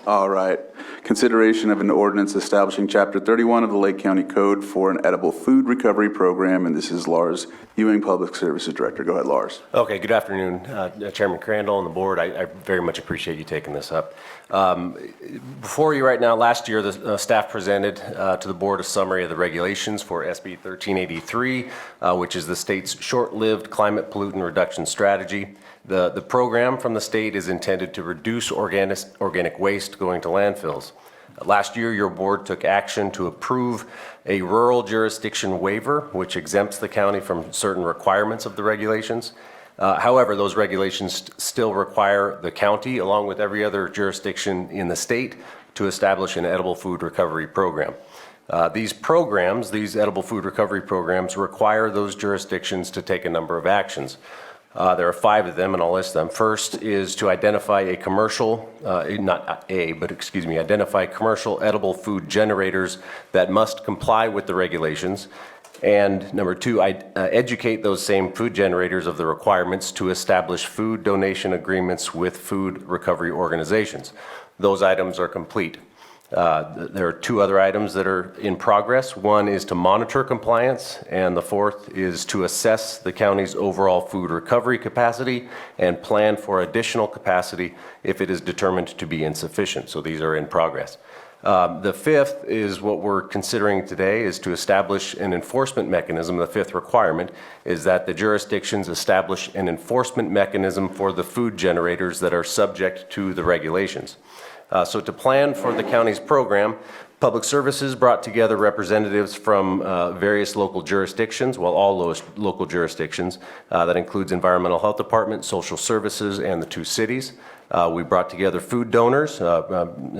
All right. Consideration of an ordinance establishing Chapter 31 of the Lake County Code for an edible food recovery program, and this is Lars Ewing, Public Services Director. Go ahead, Lars. Okay, good afternoon, Chairman Crandall and the board. I very much appreciate you taking this up. Before you right now, last year the staff presented to the board a summary of the regulations for SB 1383, which is the state's short-lived climate pollutant reduction strategy. The program from the state is intended to reduce organic waste going to landfills. Last year, your board took action to approve a rural jurisdiction waiver, which exempts the county from certain requirements of the regulations. However, those regulations still require the county, along with every other jurisdiction in the state, to establish an edible food recovery program. These edible food recovery programs, require those jurisdictions to take a number of actions. There are 5 of them, and I'll list them. First is to identify identify commercial edible food generators that must comply with the regulations. And number 2, educate those same food generators of the requirements to establish food donation agreements with food recovery organizations. Those items are complete. There are 2 other items that are in progress. One is to monitor compliance, and the 4th is to assess the county's overall food recovery capacity and plan for additional capacity if it is determined to be insufficient. So these are in progress. The 5th is what we're considering today, is to establish an enforcement mechanism. The 5th requirement is that the jurisdictions establish an enforcement mechanism for the food generators that are subject to the regulations. So to plan for the county's program, Public Services brought together representatives from various local jurisdictions, all local jurisdictions. That includes Environmental Health Department, Social Services, and the 2 cities. We brought together food donors,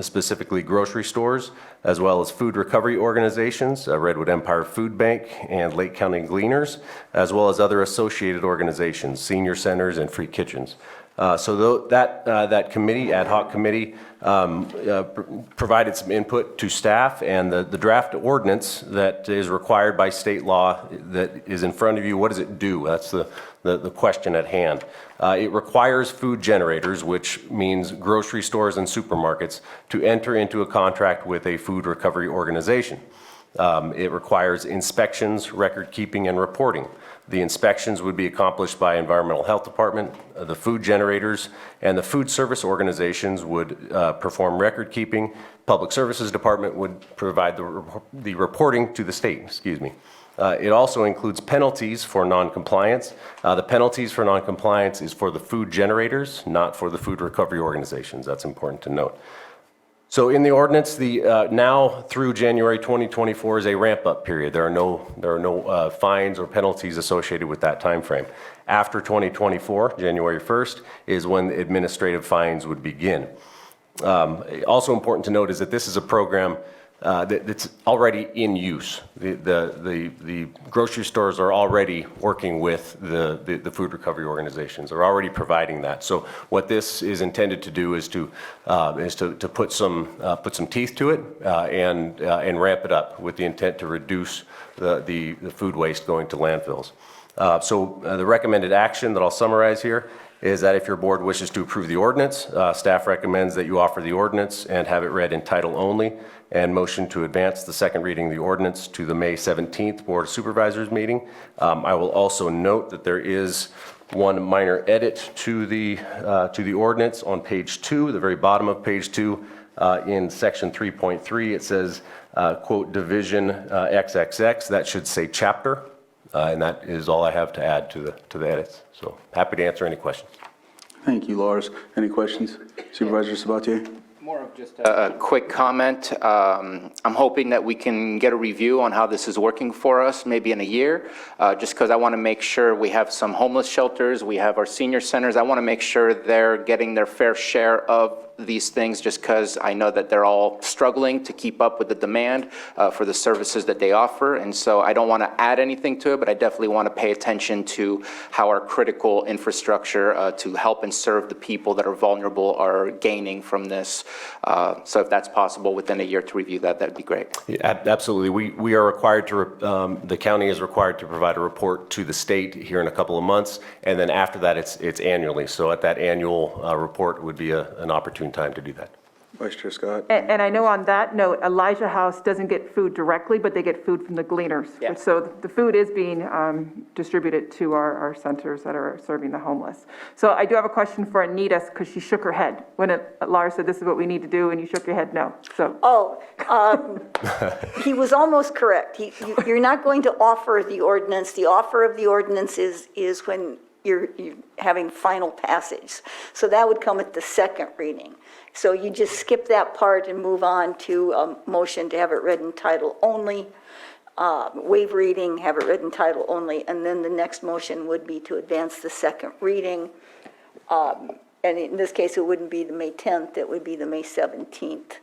specifically grocery stores, as well as food recovery organizations, Redwood Empire Food Bank and Lake County Gleaners, as well as other associated organizations, senior centers, and free kitchens. So that committee, ad hoc committee, provided some input to staff, and the draft ordinance that is required by state law that is in front of you, what does it do? That's the question at hand. It requires food generators, which means grocery stores and supermarkets, to enter into a contract with a food recovery organization. It requires inspections, record keeping, and reporting. The inspections would be accomplished by Environmental Health Department. The food generators and the food service organizations would perform record keeping. Public Services Department would provide the reporting to the state, It also includes penalties for noncompliance. The penalties for noncompliance is for the food generators, not for the food recovery organizations. That's important to note. So in the ordinance, now through January 2024 is a ramp-up period. There are no fines or penalties associated with that time frame. After 2024, January 1st, is when administrative fines would begin. Also important to note is that this is a program that's already in use. The grocery stores are already working with the food recovery organizations. They're already providing that. So what this is intended to do is to put some teeth to it and ramp it up with the intent to reduce the food waste going to landfills. So the recommended action that I'll summarize here is that if your board wishes to approve the ordinance, staff recommends that you offer the ordinance and have it read in title only, and motion to advance the second reading of the ordinance to the May 17th Board of Supervisors meeting. I will also note that there is one minor edit to the ordinance on page 2, the very bottom of page 2, in section 3.3. It says, quote, division XXX. That should say chapter, and that is all I have to add to the edits. So happy to answer any questions. Thank you, Lars. Any questions? Supervisor Sabatier? More of just a quick comment. I'm hoping that we can get a review on how this is working for us, maybe in a year, just because I want to make sure we have some homeless shelters, we have our senior centers. I want to make sure they're getting their fair share of these things, just because I know that they're all struggling to keep up with the demand for the services that they offer. And so I don't want to add anything to it, but I definitely want to pay attention to how our critical infrastructure to help and serve the people that are vulnerable are gaining from this. So if that's possible within a year to review that, that'd be great. Yeah, absolutely. We are required to, the county is required to provide a report to the state here in a couple of months. And then after that, it's annually. So at that annual report would be an opportune time to do that. Vice Chair Scott? And I know on that note, Elijah House doesn't get food directly, but they get food from the gleaners. Yeah. So the food is being distributed to our centers that are serving the homeless. So I do have a question for Anita, because she shook her head when Lars said this is what we need to do, and you shook your head no. So, He was almost correct. You're not going to offer the ordinance. The offer of the ordinance is when you're having final passage. So that would come at the second reading. So you just skip that part and move on to a motion to have it read in title only, waive reading, have it read in title only, and then the next motion would be to advance the second reading. And in this case, it wouldn't be the May 10th, it would be the May 17th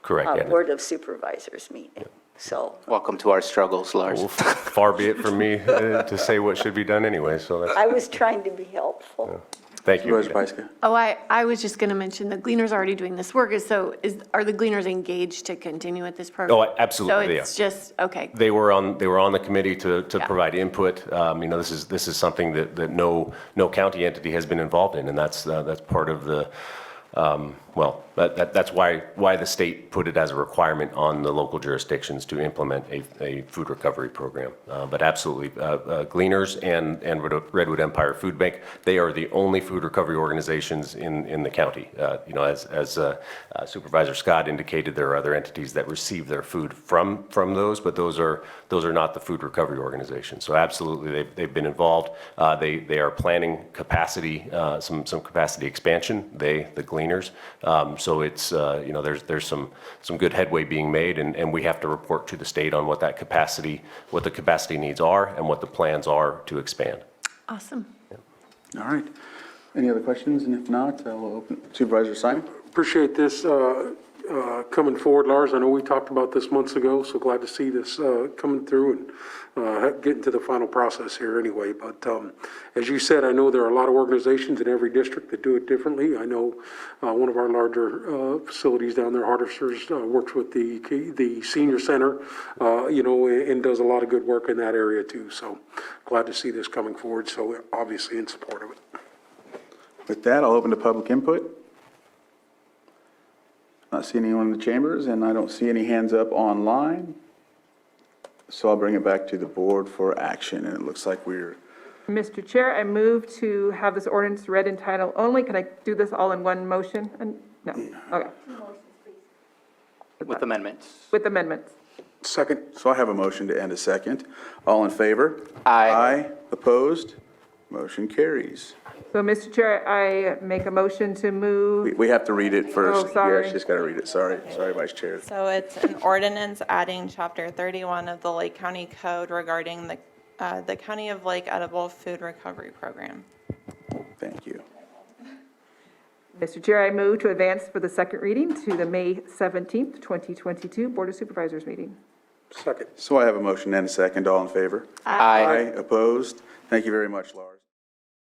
Correct, yeah. Board of Supervisors meeting. So, Welcome to our struggles, Lars. Well, far be it from me to say what should be done anyway, so that's, I was trying to be helpful. thank you. Supervisor Pyska? Oh, I was just going to mention the Gleaners are already doing this work. Are the Gleaners engaged to continue with this program? Oh, absolutely, So they it's just, okay. They were on the committee to Yeah. provide input. This is something that no county entity has been involved in, and that's part of the, that's why the state put it as a requirement on the local jurisdictions to implement a food recovery program. But absolutely, Gleaners and Redwood Empire Food Bank, they are the only food recovery organizations in the county. As Supervisor Scott indicated, there are other entities that receive their food from those, but those are not the food recovery organizations. So absolutely, they've been involved. They are planning capacity, some capacity expansion, the Gleaners. So it's, there's some good headway being made, and we have to report to the state on what the capacity needs are and what the plans are to expand. Awesome. All right. Any other questions? And if not, we'll open. Supervisor Simon? Appreciate this coming forward, Lars. I know we talked about this months ago, so glad to see this coming through and getting to the final process here anyway. But as you said, I know there are a lot of organizations in every district that do it differently. I know one of our larger facilities down there, Hardisters, works with the senior center, and does a lot of good work in that area too. So glad to see this coming forward. So we're obviously in support of it. With that, I'll open to public input. Not seeing anyone in the chambers, and I don't see any hands up online. So I'll bring it back to the board for action, and it looks like we're... Mr. Chair, I move to have this ordinance read in title only. Can I do this all in one motion? No, okay. With amendments. With amendments. Second. So I have a motion to end a second. All in favor? Aye. Aye. Opposed? Motion carries. So, Mr. Chair, I make a motion to move, We have to read it first. Oh, sorry. Yeah, she's got to read it. Sorry, Vice Chair. So it's an ordinance adding Chapter 31 of the Lake County Code regarding the County of Lake Edible Food Recovery Program. Thank you. Mr. Chair, I move to advance for the second reading to the May 17th, 2022 Board of Supervisors meeting. Second. So I have a motion and a second. All in favor? Aye. Opposed? Thank you very much, Lars.